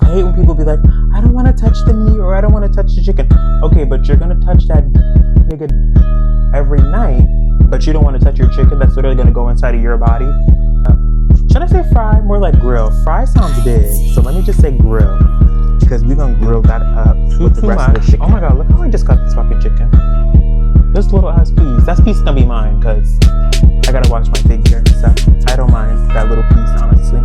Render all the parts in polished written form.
I hate when people be like, I don't want to touch the meat or I don't want to touch the chicken. Okay, but you're going to touch that nigga every night, but you don't want to touch your chicken that's literally going to go inside of your body. Should I say fry? More like grill. Fry sounds big, so let me just say grill, because we're going to grill that up with the rest of the chicken. Oh my god, look how I just cut this fucking chicken. This little ass piece. That piece is going to be mine, because I got to watch my figure, so I don't mind that little piece, honestly.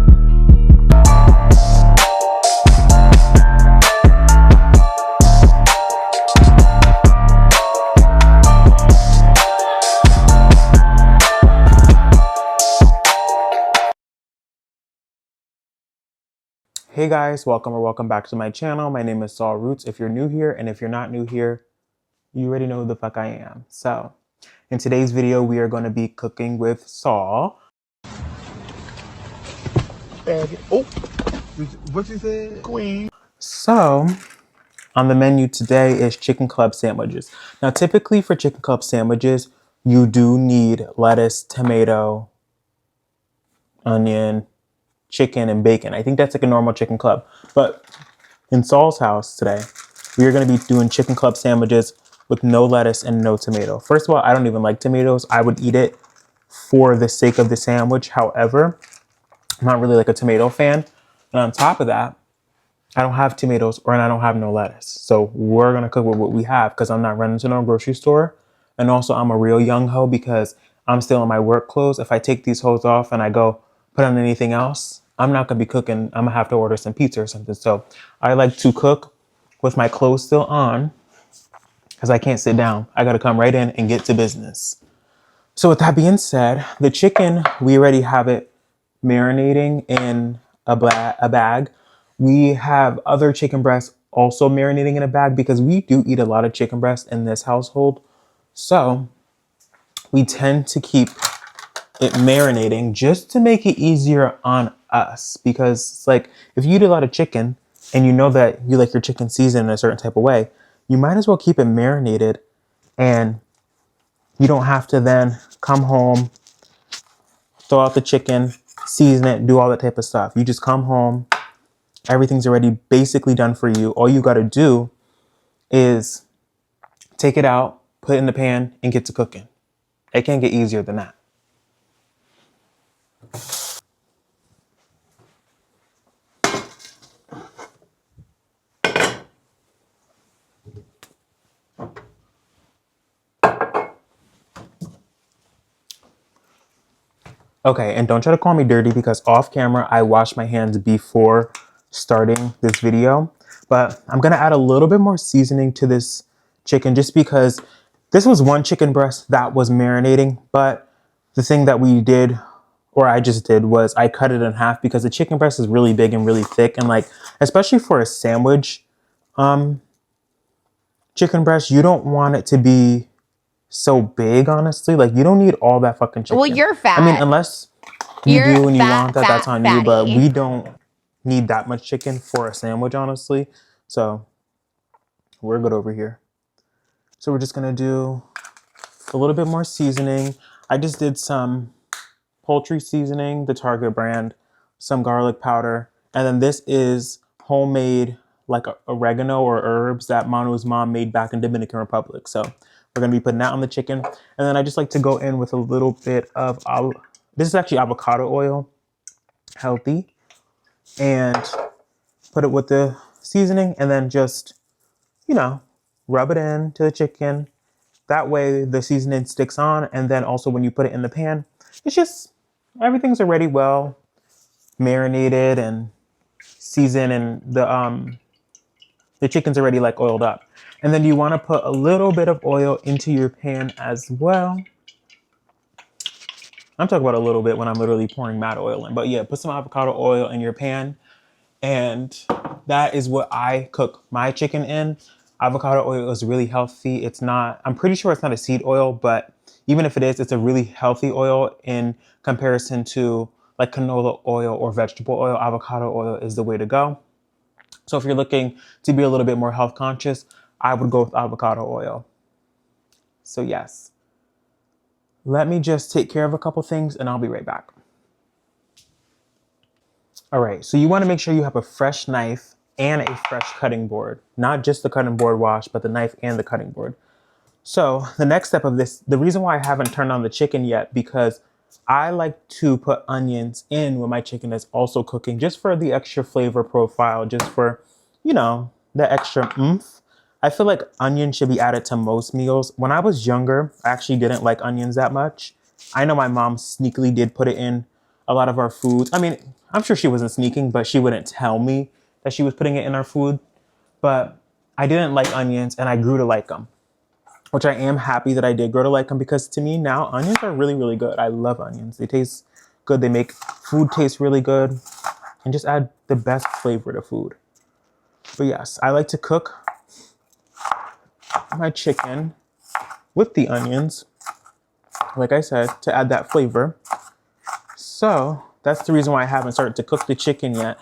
Hey guys, welcome back to my channel. My name is Saul Roots. If you're new here, and if you're not new here, you already know who the fuck I am. So, in today's video, we are going to be cooking with Saul. Oh, what you said? Queen. So, on the menu today is chicken club sandwiches. Now, typically for chicken club sandwiches, you do need lettuce, tomato, onion, chicken, and bacon. I think that's like a normal chicken club. But in Saul's house today, we are going to be doing chicken club sandwiches with no lettuce and no tomato. First of all, I don't even like tomatoes. I would eat it for the sake of the sandwich. However, I'm not really like a tomato fan. And on top of that, I don't have tomatoes and I don't have no lettuce. So we're going to cook with what we have because I'm not running to no grocery store. And also I'm a real young hoe because I'm still in my work clothes. If I take these hoes off and I go put on anything else, I'm not going to be cooking. I'm going to have to order some pizza or something. So I like to cook with my clothes still on because I can't sit down. I got to come right in and get to business. So with that being said, the chicken, we already have it marinating in a bag. We have other chicken breasts also marinating in a bag because we do eat a lot of chicken breast in this household. So we tend to keep it marinating just to make it easier on us, because it's like if you eat a lot of chicken and you know that you like your chicken seasoned in a certain type of way, you might as well keep it marinated, and you don't have to then come home, throw out the chicken, season it, do all that type of stuff. You just come home, everything's already basically done for you. All you got to do is take it out, put it in the pan, and get to cooking. It can't get easier than that. Okay, and don't try to call me dirty because off camera, I washed my hands before starting this video. But I'm gonna add a little bit more seasoning to this chicken just because this was one chicken breast that was marinating. But the thing that we did, or I just did, was I cut it in half because the chicken breast is really big and really thick. And like, especially for a sandwich chicken breast, you don't want it to be so big, honestly. Like, you don't need all that fucking chicken. Well, you're fat. I mean, unless you do and you want that, that's on you. But fatty. we don't need that much chicken for a sandwich, honestly. So we're good over here. So we're just gonna do a little bit more seasoning. I just did some poultry seasoning, the Target brand, some garlic powder, and then this is homemade like oregano or herbs that Manu's mom made back in Dominican Republic. So we're gonna be putting that on the chicken. And then I just like to go in with a little bit of, this is actually avocado oil, healthy, and put it with the seasoning and then just, you know, rub it in to the chicken. That way the seasoning sticks on. And then also when you put it in the pan, it's just, everything's already well marinated and seasoned, and the chicken's already like oiled up. And then you want to put a little bit of oil into your pan as well. I'm talking about a little bit when I'm literally pouring mad oil in. But yeah, put some avocado oil in your pan. And that is what I cook my chicken in. Avocado oil is really healthy. It's not, I'm pretty sure it's not a seed oil, but even if it is, it's a really healthy oil in comparison to like canola oil or vegetable oil. Avocado oil is the way to go. So if you're looking to be a little bit more health conscious, I would go with avocado oil. So yes, let me just take care of a couple things and I'll be right back. All right, so you want to make sure you have a fresh knife and a fresh cutting board. Not just the cutting board wash, but the knife and the cutting board. So the next step of this, the reason why I haven't turned on the chicken yet, because I like to put onions in when my chicken is also cooking, just for the extra flavor profile, just for, you know, the extra oomph. I feel like onion should be added to most meals. When I was younger, I actually didn't like onions that much. I know my mom sneakily did put it in a lot of our foods. I mean, I'm sure she wasn't sneaking, but she wouldn't tell me that she was putting it in our food. But I didn't like onions and I grew to like them, which I am happy that I did grow to like them, because to me now onions are really, really good. I love onions. They taste good. They make food taste really good and just add the best flavor to food. But yes, I like to cook my chicken with the onions, like I said, to add that flavor. So that's the reason why I haven't started to cook the chicken yet.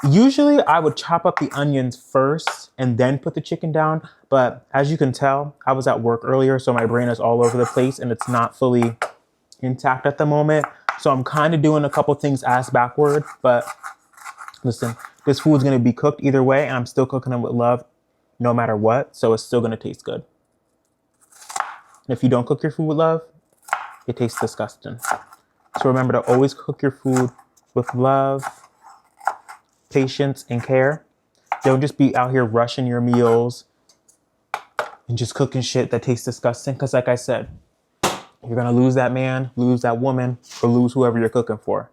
Usually I would chop up the onions first and then put the chicken down. But as you can tell, I was at work earlier, so my brain is all over the place and it's not fully intact at the moment. So I'm kind of doing a couple things ass backward. But listen, this food's going to be cooked either way, and I'm still cooking them with love no matter what. So it's still going to taste good. And if you don't cook your food with love, it tastes disgusting. So remember to always cook your food with love, patience, and care. Don't just be out here rushing your meals and just cooking shit that tastes disgusting. Because like I said, you're going to lose that man, lose that woman, or lose whoever you're cooking for.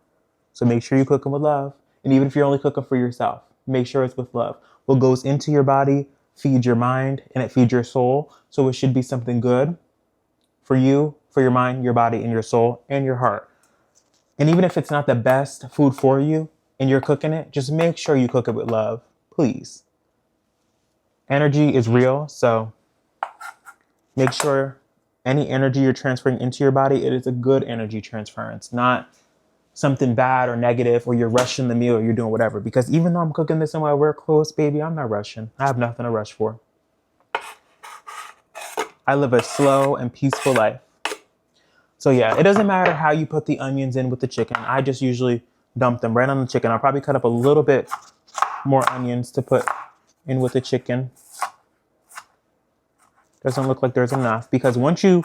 So make sure you cook them with love. And even if you're only cooking for yourself, make sure it's with love. What goes into your body feeds your mind and it feeds your soul. So it should be something good for you, for your mind, your body, and your soul, and your heart. And even if it's not the best food for you and you're cooking it, just make sure you cook it with love, please. Energy is real, so make sure any energy you're transferring into your body, it is a good energy transference, not something bad or negative, or you're rushing the meal or you're doing whatever. Because even though I'm cooking this in my work clothes, baby, I'm not rushing. I have nothing to rush for. I live a slow and peaceful life. So yeah, it doesn't matter how you put the onions in with the chicken. I just usually dump them right on the chicken. I'll probably cut up a little bit more onions to put in with the chicken. Doesn't look like there's enough, because once you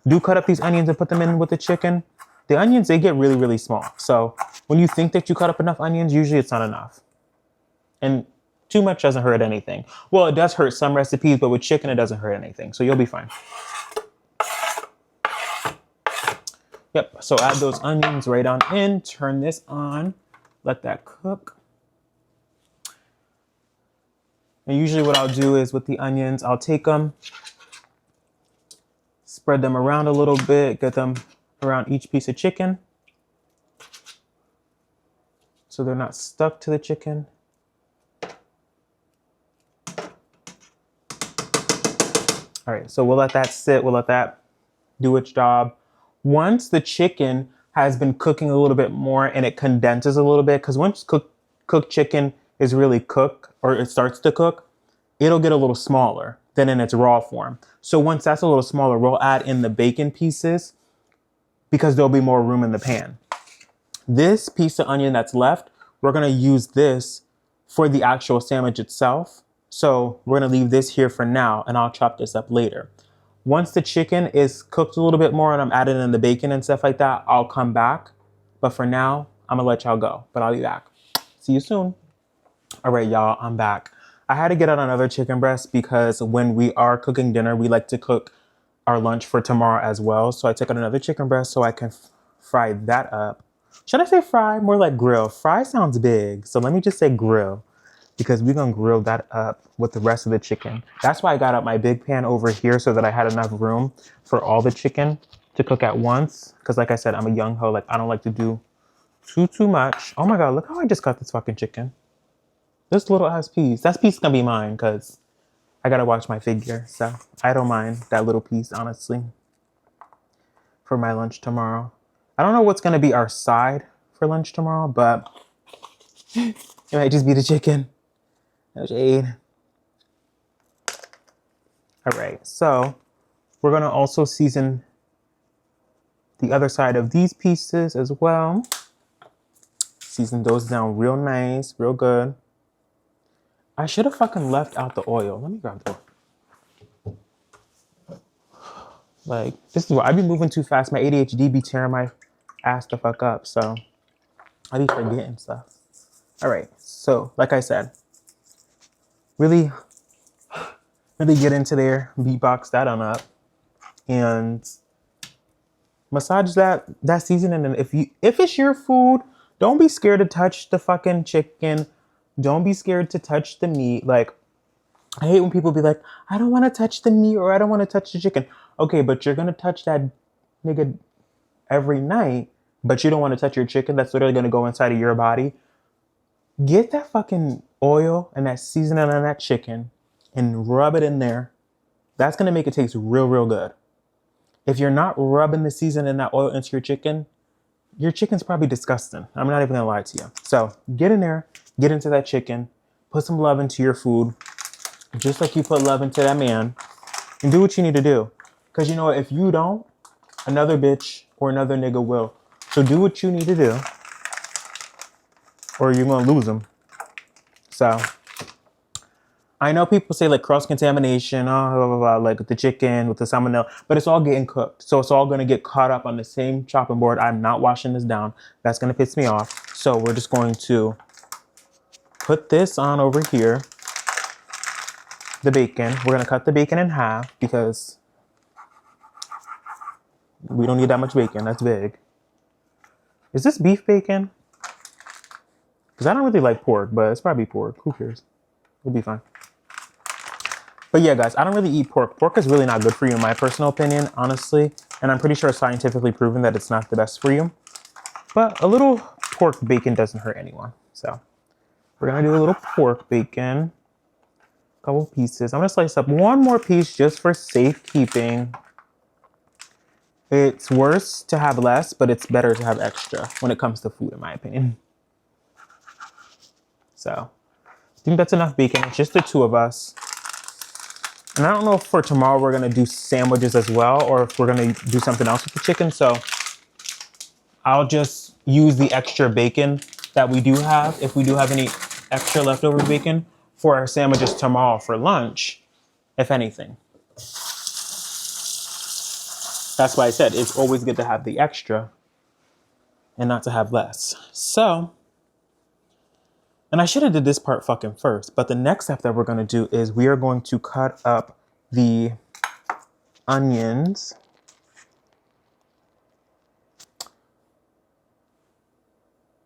do cut up these onions and put them in with the chicken, the onions, they get really, really small. So when you think that you cut up enough onions, usually it's not enough. And too much doesn't hurt anything. Well, it does hurt some recipes, but with chicken, it doesn't hurt anything. So you'll be fine. Yep, so add those onions right on in, turn this on, let that cook. And usually what I'll do is with the onions, I'll take them, spread them around a little bit, get them around each piece of chicken so they're not stuck to the chicken. All right, so we'll let that sit, we'll let that do its job. Once the chicken has been cooking a little bit more and it condenses a little bit, because once cooked chicken is really cooked, or it starts to cook, it'll get a little smaller than in its raw form. So once that's a little smaller, we'll add in the bacon pieces because there'll be more room in the pan. This piece of onion that's left, we're gonna use this for the actual sandwich itself. So we're gonna leave this here for now, and I'll chop this up later. Once the chicken is cooked a little bit more and I'm adding in the bacon and stuff like that, I'll come back. But for now, I'm gonna let y'all go, but I'll be back. See you soon. All right, y'all, I'm back. I had to get out another chicken breast because when we are cooking dinner, we like to cook our lunch for tomorrow as well. So I took out another chicken breast so I can fry that up. Should I say fry? More like grill. Fry sounds big, so let me just say grill, because we're gonna grill that up with the rest of the chicken. That's why I got out my big pan over here, so that I had enough room for all the chicken to cook at once. Because like I said, I'm a young hoe. Like, I don't like to do too much. Oh my God, look how I just got this fucking chicken. This little ass piece. That piece is gonna be mine because I gotta watch my figure. So I don't mind that little piece, honestly, for my lunch tomorrow. I don't know what's gonna be our side for lunch tomorrow, but it might just be the chicken. No shade. All right, so we're gonna also season the other side of these pieces as well. Season those down real nice, real good. I should have fucking left out the oil. Let me grab the oil. Like, this is why I be moving too fast. My ADHD be tearing my ass the fuck up. So I be forgetting stuff. All right. So, like I said, really get into there, beatbox that on up, and massage that seasoning. And if it's your food, don't be scared to touch the fucking chicken. Don't be scared to touch the meat. Like, I hate when people be like, I don't want to touch the meat or I don't want to touch the chicken. Okay, but you're gonna touch that nigga every night, but you don't want to touch your chicken that's literally gonna go inside of your body. Get that fucking oil and that seasoning on that chicken and rub it in there. That's gonna make it taste real, real good. If you're not rubbing the seasoning and that oil into your chicken's probably disgusting. I'm not even gonna lie to you. So get in there, get into that chicken, put some love into your food, just like you put love into that man, and do what you need to do. Because you know what, if you don't, another bitch or another nigga will. So do what you need to do, or you're gonna lose them. So I know people say like cross-contamination, blah, blah, blah, like with the chicken, with the salmonella, but it's all getting cooked. So it's all gonna get caught up on the same chopping board. I'm not washing this down. That's gonna piss me off. So we're just going to put this on over here, the bacon. We're gonna cut the bacon in half because we don't need that much bacon, that's big. Is this beef bacon? Because I don't really like pork, but it's probably pork. Who cares? We'll be fine. But yeah, guys, I don't really eat pork. Pork is really not good for you, in my personal opinion, honestly. And I'm pretty sure it's scientifically proven that it's not the best for you. But a little pork bacon doesn't hurt anyone. So we're gonna do a little pork bacon. A couple pieces. I'm gonna slice up one more piece just for safekeeping. It's worse to have less, but it's better to have extra when it comes to food, in my opinion. So I think that's enough bacon. It's just the two of us. And I don't know if for tomorrow we're gonna do sandwiches as well, or if we're gonna do something else with the chicken. So I'll just use the extra bacon that we do have, if we do have any extra leftover bacon, for our sandwiches tomorrow for lunch, if anything. That's why I said it's always good to have the extra and not to have less. So, and I should have did this part fucking first, but the next step that we're gonna do is we are going to cut up the onions.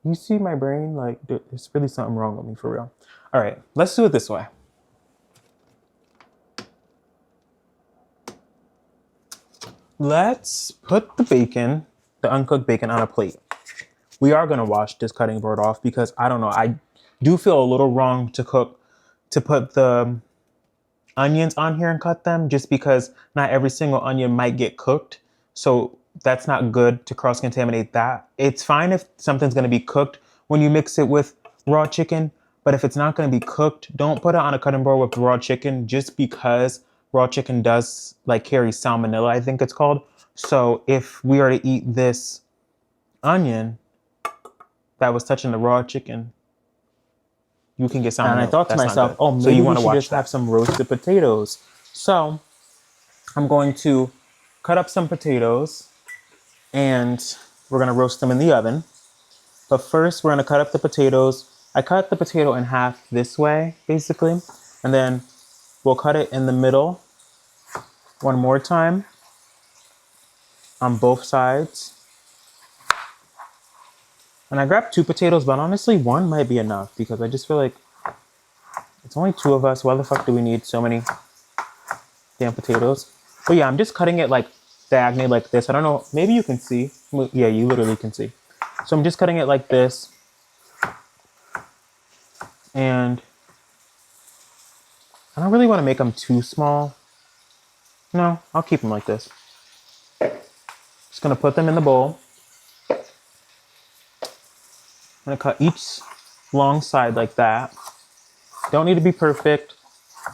You see my brain? Like, there's really something wrong with me for real. All right, let's do it this way. Let's put the bacon, the uncooked bacon, on a plate. We are gonna wash this cutting board off because I don't know, I do feel a little wrong to put the onions on here and cut them, just because not every single onion might get cooked. So that's not good to cross-contaminate that. It's fine if something's gonna be cooked when you mix it with raw chicken, but if it's not gonna be cooked, don't put it on a cutting board with raw chicken, just because raw chicken does like carry salmonella, I think it's called. So if we are to eat this onion that was touching the raw chicken, you can get salmonella. And I thought to myself, oh, maybe so you want to just have some roasted potatoes. So I'm going to cut up some potatoes and we're gonna roast them in the oven. But first we're gonna cut up the potatoes. I cut the potato in half this way, basically, and then we'll cut it in the middle one more time on both sides. And I grabbed 2 potatoes, but honestly, 1 might be enough because I just feel like it's only 2 of us. Why the fuck do we need so many damn potatoes? But yeah, I'm just cutting it like diagonally like this. I don't know, maybe you can see. Yeah, you literally can see. So I'm just cutting it like this. And I don't really want to make them too small. No, I'll keep them like this. Just gonna put them in the bowl. I'm gonna cut each long side like that. Don't need to be perfect.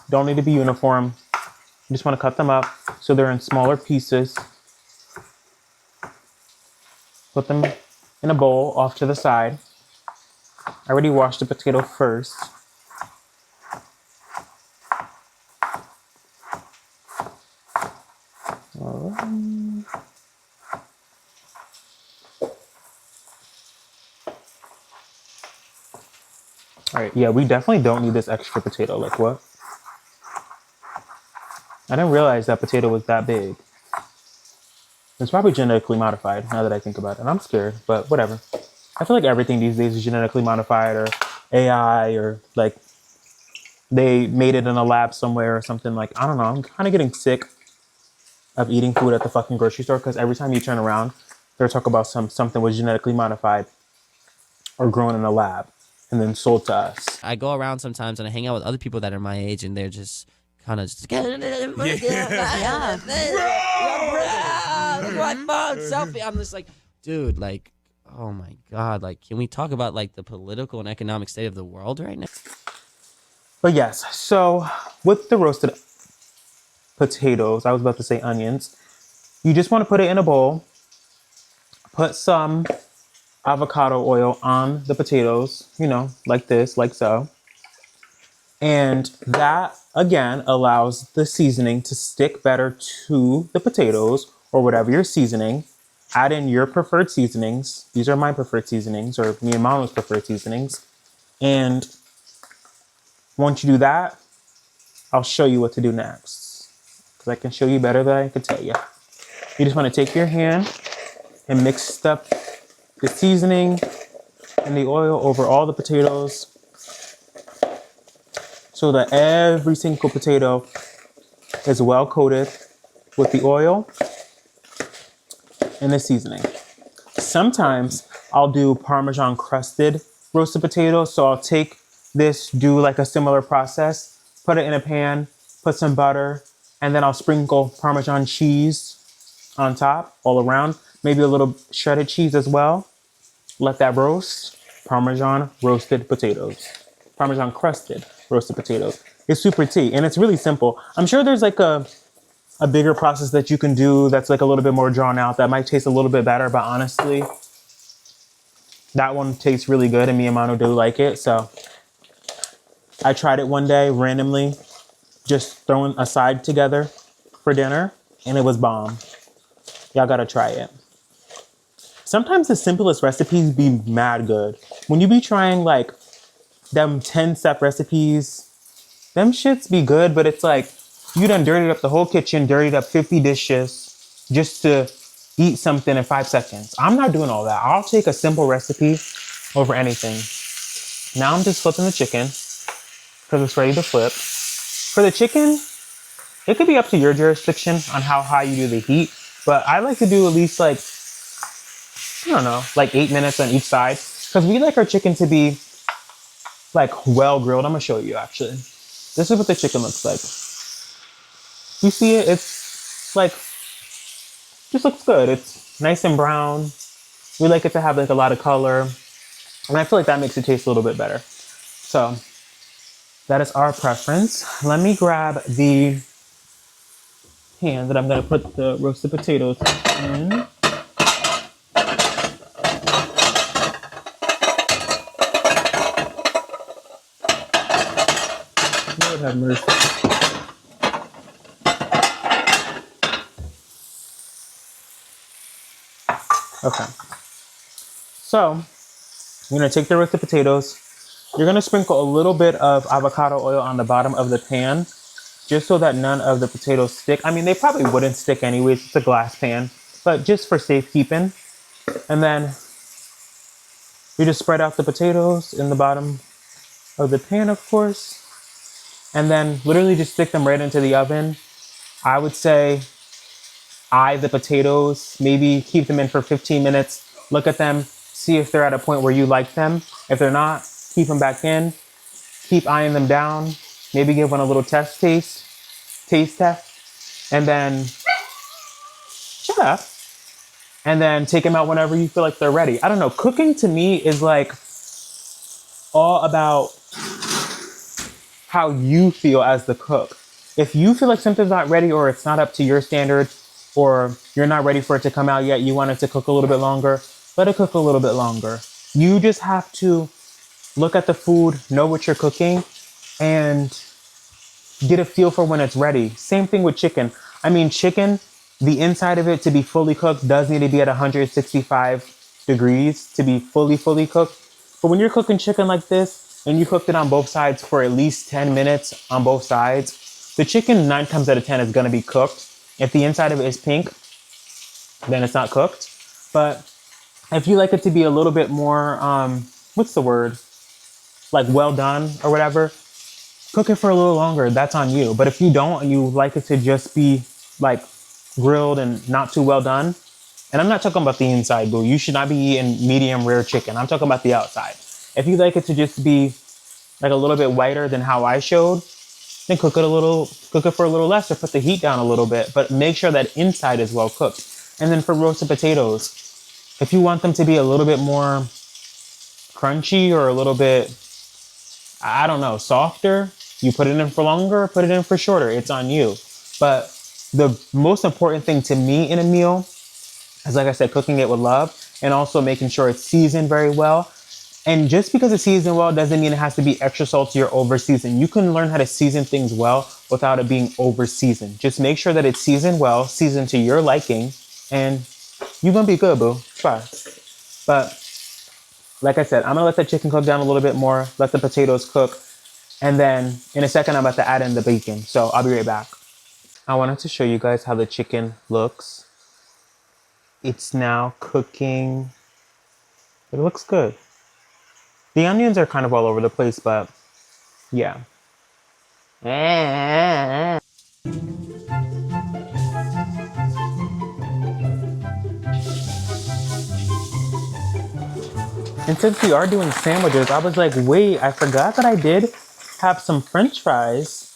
Don't need to be uniform. You just want to cut them up so they're in smaller pieces. Put them in a bowl off to the side. I already washed the potato first. All right, yeah, we definitely don't need this extra potato. Like what? I didn't realize that potato was that big. It's probably genetically modified now that I think about it. And I'm scared, but whatever. I feel like everything these days is genetically modified or AI or like they made it in a lab somewhere or something. Like, I don't know. I'm kind of getting sick of eating food at the fucking grocery store because every time you turn around, they're talking about something was genetically modified or grown in a lab and then sold to us. I go around sometimes and I hang out with other people that are my age and they're just kind of just selfie. I'm just like, dude, like, oh my God, like, can we talk about like the political and economic state of the world right now? But yes, so with the roasted potatoes, I was about to say onions, you just want to put it in a bowl, put some avocado oil on the potatoes, you know, like this, like so. And that, again, allows the seasoning to stick better to the potatoes or whatever you're seasoning. Add in your preferred seasonings. These are my preferred seasonings or me and Mama's preferred seasonings. And once you do that, I'll show you what to do next. Because I can show you better than I can tell you. You just want to take your hand and mix up the seasoning and the oil over all the potatoes so that every single potato is well coated with the oil and the seasoning. Sometimes I'll do Parmesan crusted roasted potatoes. So I'll take this, do like a similar process, put it in a pan, put some butter, and then I'll sprinkle Parmesan cheese on top all around. Maybe a little shredded cheese as well. Let that roast. Parmesan roasted potatoes. Parmesan crusted roasted potatoes. It's super tea and it's really simple. I'm sure there's like a bigger process that you can do that's like a little bit more drawn out that might taste a little bit better, but honestly, that one tastes really good and me and Mano do like it. So I tried it one day randomly, just throwing a side together for dinner and it was bomb. Y'all gotta try it. Sometimes the simplest recipes be mad good. When you be trying like them 10-step recipes, them shits be good, but it's like you done dirtied up the whole kitchen, dirtied up 50 dishes just to eat something in 5 seconds. I'm not doing all that. I'll take a simple recipe over anything. Now I'm just flipping the chicken because it's ready to flip. For the chicken, it could be up to your jurisdiction on how high you do the heat, but I like to do at least like, I don't know, like 8 minutes on each side because we like our chicken to be like well grilled. I'm gonna show you actually. This is what the chicken looks like. You see it? It's like, just looks good. It's nice and brown. We like it to have like a lot of color. And I feel like that makes it taste a little bit better. So that is our preference. Let me grab the pan that I'm gonna put the roasted potatoes in. Lord have mercy. Okay. So, you're going to take the roasted potatoes. You're going to sprinkle a little bit of avocado oil on the bottom of the pan, just so that none of the potatoes stick. I mean, they probably wouldn't stick anyways. It's a glass pan, but just for safekeeping. And then you just spread out the potatoes in the bottom of the pan, of course. And then literally just stick them right into the oven. I would say eye the potatoes, maybe keep them in for 15 minutes, look at them, see if they're at a point where you like them. If they're not, keep them back in, keep eyeing them down, maybe give one a little taste test, and then shut up. And then take them out whenever you feel like they're ready. I don't know, cooking to me is like all about how you feel as the cook. If you feel like something's not ready or it's not up to your standard, or you're not ready for it to come out yet, you want it to cook a little bit longer, let it cook a little bit longer. You just have to look at the food, know what you're cooking, and get a feel for when it's ready. Same thing with chicken. I mean, chicken, The inside of it to be fully cooked does need to be at 165 degrees to be fully cooked. But when you're cooking chicken like this and you cooked it on both sides for at least 10 minutes on both sides, the chicken 9 times out of 10 is gonna be cooked. If the inside of it is pink, then it's not cooked. But if you like it to be a little bit more, what's the word? Like well done or whatever, cook it for a little longer. That's on you. But if you don't and you like it to just be like grilled and not too well done, and I'm not talking about the inside, boo. You should not be eating medium rare chicken. I'm talking about the outside. If you like it to just be like a little bit whiter than how I showed, then cook it for a little less or put the heat down a little bit. But make sure that inside is well cooked. And then for roasted potatoes, if you want them to be a little bit more crunchy or a little bit, I don't know, softer, you put it in for longer, put it in for shorter. It's on you. But the most important thing to me in a meal is, like I said, cooking it with love and also making sure it's seasoned very well. And just because it's seasoned well doesn't mean it has to be extra salty or over seasoned. You can learn how to season things well without it being over seasoned. Just make sure that it's seasoned well, seasoned to your liking, and you're gonna be good, boo. Try. But like I said, I'm gonna let the chicken cook down a little bit more, let the potatoes cook, and then in a second I'm about to add in the bacon. So I'll be right back. I wanted to show you guys how the chicken looks. It's now cooking. It looks good. The onions are kind of all over the place, but yeah. And since we are doing sandwiches, I was like, wait, I forgot that I did have some French fries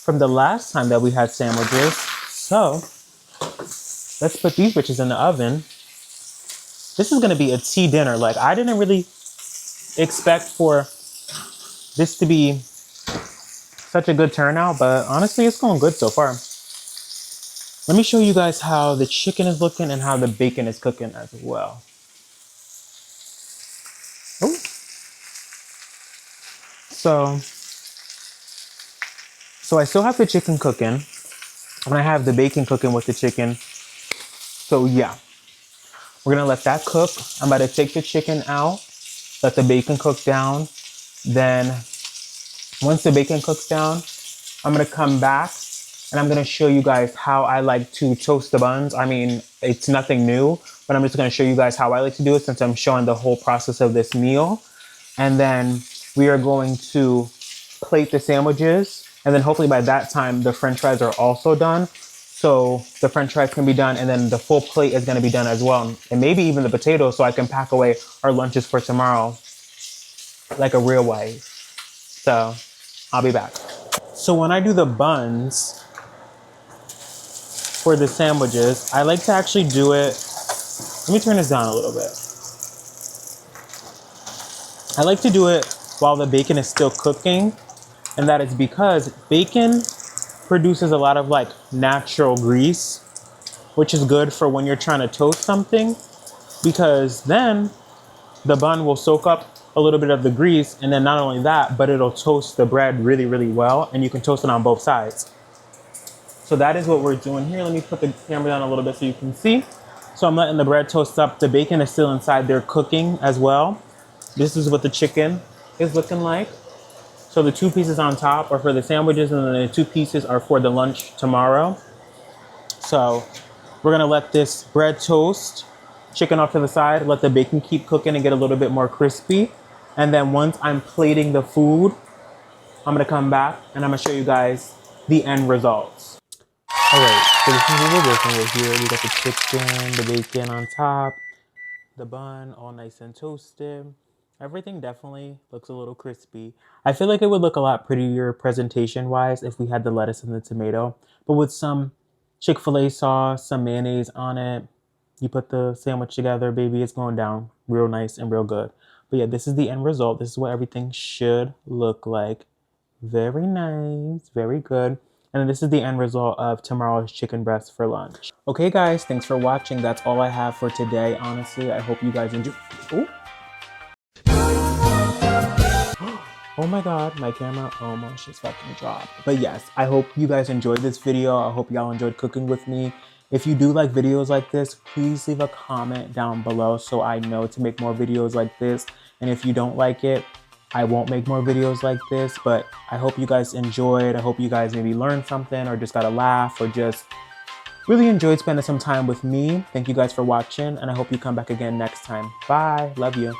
from the last time that we had sandwiches. So let's put these bitches in the oven. This is gonna be a tea dinner. Like, I didn't really expect for this to be such a good turnout, but honestly, it's going good so far. Let me show you guys how the chicken is looking and how the bacon is cooking as well. Oh. So I still have the chicken cooking, and I have the bacon cooking with the chicken. So yeah, we're gonna let that cook. I'm about to take the chicken out, let the bacon cook down. Then once the bacon cooks down, I'm gonna come back and I'm gonna show you guys how I like to toast the buns. I mean, it's nothing new, but I'm just gonna show you guys how I like to do it since I'm showing the whole process of this meal. And then we are going to plate the sandwiches. And then hopefully by that time, the French fries are also done. So the French fries can be done and then the full plate is gonna be done as well. And maybe even the potatoes so I can pack away our lunches for tomorrow like a real wife. So I'll be back. So when I do the buns for the sandwiches, I like to actually do it, let me turn this down a little bit. I like to do it while the bacon is still cooking, and that is because bacon produces a lot of like natural grease, which is good for when you're trying to toast something, because then the bun will soak up a little bit of the grease, and then not only that, but it'll toast the bread really, really well, and you can toast it on both sides. So that is what we're doing here. Let me put the camera down a little bit so you can see. So I'm letting the bread toast up. The bacon is still inside there cooking as well. This is what the chicken is looking like. So the 2 pieces on top are for the sandwiches, and then the 2 pieces are for the lunch tomorrow. So we're gonna let this bread toast, chicken off to the side, let the bacon keep cooking and get a little bit more crispy. And then once I'm plating the food, I'm gonna come back and I'm gonna show you guys the end results. All right, so this is what we're working with here. We got the chicken, the bacon on top, the bun all nice and toasted. Everything definitely looks a little crispy. I feel like it would look a lot prettier presentation-wise if we had the lettuce and the tomato, but with some Chick-fil-A sauce, some mayonnaise on it, you put the sandwich together, baby, it's going down real nice and real good. But yeah, this is the end result. This is what everything should look like. Very nice, very good. And then this is the end result of tomorrow's chicken breast for lunch. Okay guys, thanks for watching. That's all I have for today. Honestly, I hope you guys enjoy. Ooh. Oh my god, my camera almost just fucking dropped. But yes, I hope you guys enjoyed this video. I hope y'all enjoyed cooking with me. If you do like videos like this, please leave a comment down below so I know to make more videos like this. And if you don't like it, I won't make more videos like this, but I hope you guys enjoyed. I hope you guys maybe learned something or just got a laugh or just really enjoyed spending some time with me. Thank you guys for watching, and I hope you come back again next time. Bye. Love you.